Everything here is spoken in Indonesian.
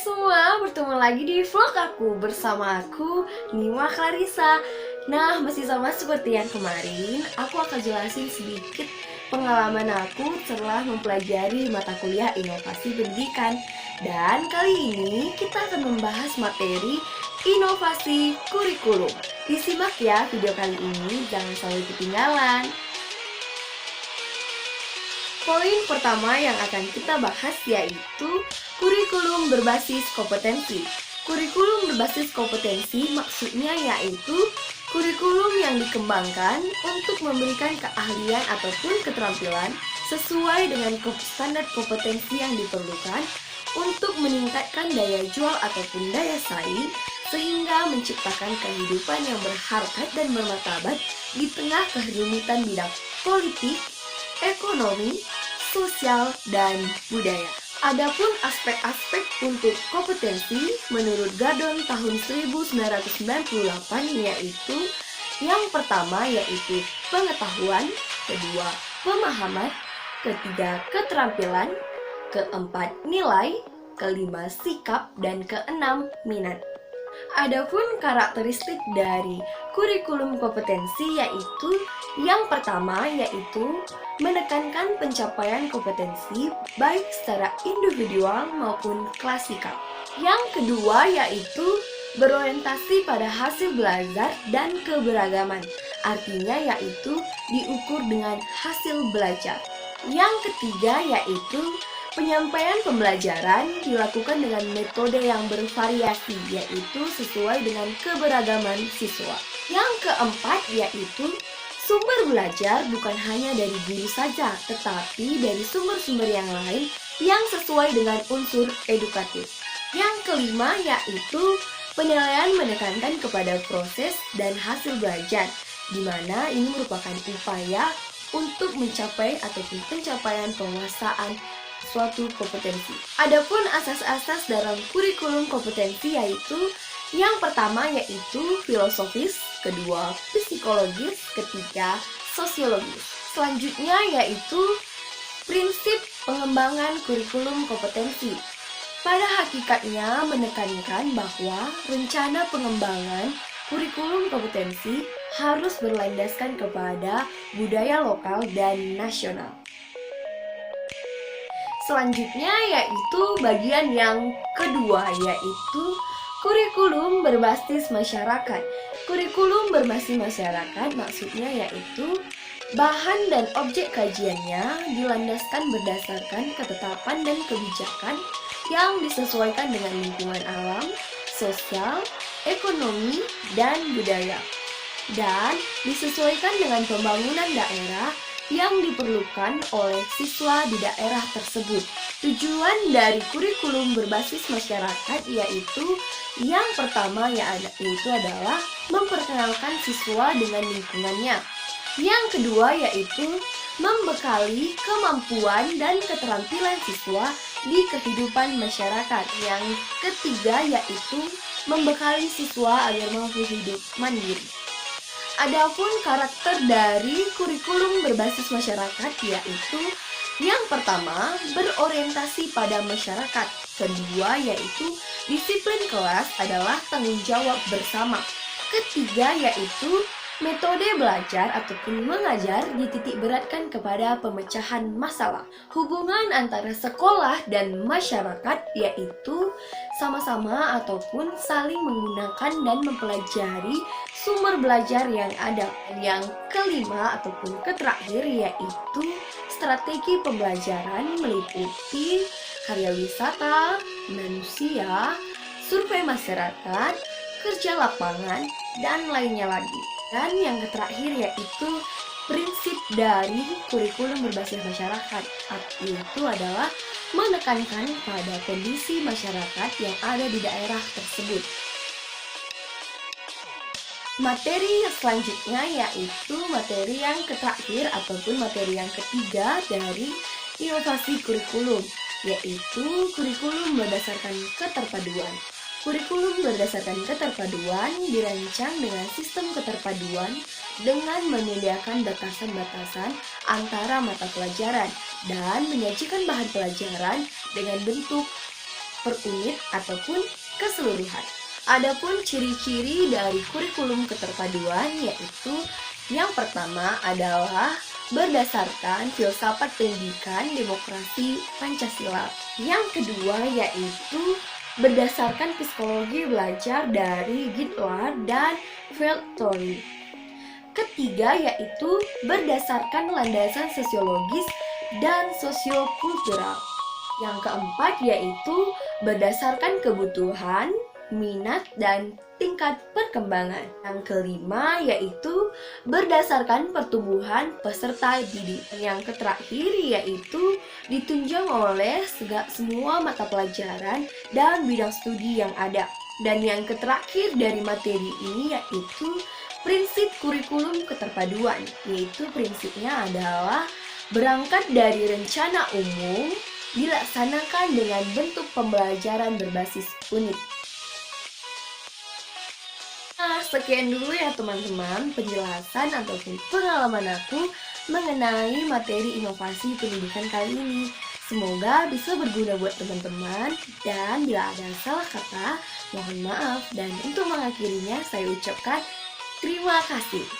semua, bertemu lagi di vlog aku bersama aku, Nima Clarissa. Nah, masih sama seperti yang kemarin, aku akan jelasin sedikit pengalaman aku setelah mempelajari mata kuliah inovasi pendidikan. Dan kali ini kita akan membahas materi inovasi kurikulum. Disimak ya video kali ini, jangan sampai ketinggalan. Poin pertama yang akan kita bahas yaitu kurikulum berbasis kompetensi. Kurikulum berbasis kompetensi maksudnya yaitu kurikulum yang dikembangkan untuk memberikan keahlian ataupun keterampilan sesuai dengan standar kompetensi yang diperlukan untuk meningkatkan daya jual ataupun daya saing sehingga menciptakan kehidupan yang berharkat dan bermartabat di tengah kerumitan bidang politik, ekonomi, sosial, dan budaya. Adapun aspek-aspek untuk kompetensi menurut Gardner tahun 1998 yaitu yang pertama yaitu pengetahuan, kedua pemahaman, ketiga keterampilan, keempat nilai, kelima sikap, dan keenam minat. Adapun karakteristik dari kurikulum kompetensi yaitu yang pertama yaitu menekankan pencapaian kompetensi baik secara individual maupun klasikal. Yang kedua yaitu berorientasi pada hasil belajar dan keberagaman. Artinya yaitu diukur dengan hasil belajar. Yang ketiga yaitu penyampaian pembelajaran dilakukan dengan metode yang bervariasi, yaitu sesuai dengan keberagaman siswa. Yang keempat yaitu sumber belajar bukan hanya dari guru saja, tetapi dari sumber-sumber yang lain yang sesuai dengan unsur edukatif. Yang kelima yaitu penilaian menekankan kepada proses dan hasil belajar, di mana ini merupakan upaya untuk mencapai ataupun pencapaian penguasaan suatu kompetensi. Adapun asas-asas dalam kurikulum kompetensi yaitu yang pertama yaitu filosofis, kedua psikologis, ketiga sosiologis. Selanjutnya yaitu prinsip pengembangan kurikulum kompetensi. Pada hakikatnya menekankan bahwa rencana pengembangan kurikulum kompetensi harus berlandaskan kepada budaya lokal dan nasional. Selanjutnya yaitu bagian yang kedua yaitu kurikulum berbasis masyarakat. Kurikulum berbasis masyarakat maksudnya yaitu bahan dan objek kajiannya dilandaskan berdasarkan ketetapan dan kebijakan yang disesuaikan dengan lingkungan alam, sosial, ekonomi, dan budaya. Dan disesuaikan dengan pembangunan daerah yang diperlukan oleh siswa di daerah tersebut. Tujuan dari kurikulum berbasis masyarakat yaitu yang pertama yaitu adalah memperkenalkan siswa dengan lingkungannya. Yang kedua yaitu membekali kemampuan dan keterampilan siswa di kehidupan masyarakat. Yang ketiga yaitu membekali siswa agar mampu hidup mandiri. Adapun karakter dari kurikulum berbasis masyarakat yaitu yang pertama berorientasi pada masyarakat, kedua yaitu disiplin kelas adalah tanggung jawab bersama, ketiga yaitu metode belajar ataupun mengajar dititik beratkan kepada pemecahan masalah. Hubungan antara sekolah dan masyarakat yaitu sama-sama ataupun saling menggunakan dan mempelajari sumber belajar yang ada. Yang kelima ataupun terakhir yaitu strategi pembelajaran meliputi karya wisata, manusia, survei masyarakat, kerja lapangan, dan lainnya lagi. Dan yang terakhir yaitu prinsip dari kurikulum berbasis masyarakat, yaitu adalah menekankan pada kondisi masyarakat yang ada di daerah tersebut. Materi selanjutnya yaitu materi yang terakhir ataupun materi yang ketiga dari inovasi kurikulum, yaitu kurikulum berdasarkan keterpaduan. Kurikulum berdasarkan keterpaduan dirancang dengan sistem keterpaduan dengan menyediakan batasan-batasan antara mata pelajaran dan menyajikan bahan pelajaran dengan bentuk per unit ataupun keseluruhan. Adapun ciri-ciri dari kurikulum keterpaduan yaitu yang pertama adalah berdasarkan filsafat pendidikan demokrasi Pancasila. Yang kedua yaitu berdasarkan psikologi belajar dari Gitlar dan Veltori. Ketiga yaitu berdasarkan landasan sosiologis dan sosiokultural. Yang keempat yaitu berdasarkan kebutuhan, minat, dan tingkat perkembangan. Yang kelima yaitu berdasarkan pertumbuhan peserta didik. Yang terakhir yaitu ditunjang oleh semua mata pelajaran dan bidang studi yang ada. Dan yang terakhir dari materi ini yaitu prinsip kurikulum keterpaduan, yaitu prinsipnya adalah berangkat dari rencana umum, dilaksanakan dengan bentuk pembelajaran berbasis unit. Nah, sekian dulu ya teman-teman penjelasan ataupun pengalaman aku mengenai materi inovasi pendidikan kali ini. Semoga bisa berguna buat teman-teman, dan bila ada salah kata, mohon maaf. Dan untuk mengakhirinya saya ucapkan terima kasih.